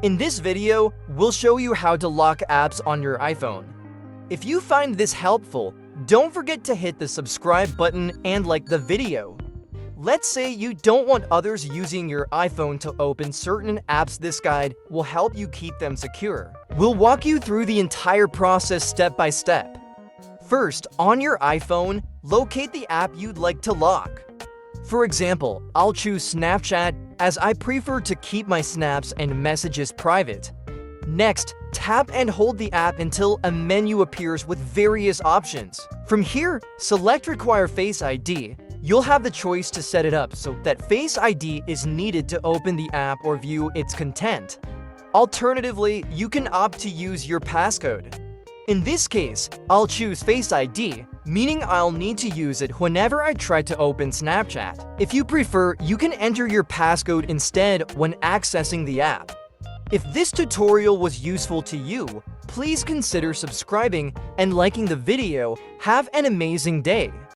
In this video, we'll show you how to lock apps on your iPhone. If you find this helpful, don't forget to hit the subscribe button and like the video. Let's say you don't want others using your iPhone to open certain apps. This guide will help you keep them secure. We'll walk you through the entire process step by step. First, on your iPhone, locate the app you'd like to lock. For example, I'll choose Snapchat as I prefer to keep my snaps and messages private. Next, tap and hold the app until a menu appears with various options. From here, select Require Face ID. You'll have the choice to set it up so that Face ID is needed to open the app or view its content. Alternatively, you can opt to use your passcode. In this case, I'll choose Face ID, meaning I'll need to use it whenever I try to open Snapchat. If you prefer, you can enter your passcode instead when accessing the app. If this tutorial was useful to you, please consider subscribing and liking the video. Have an amazing day.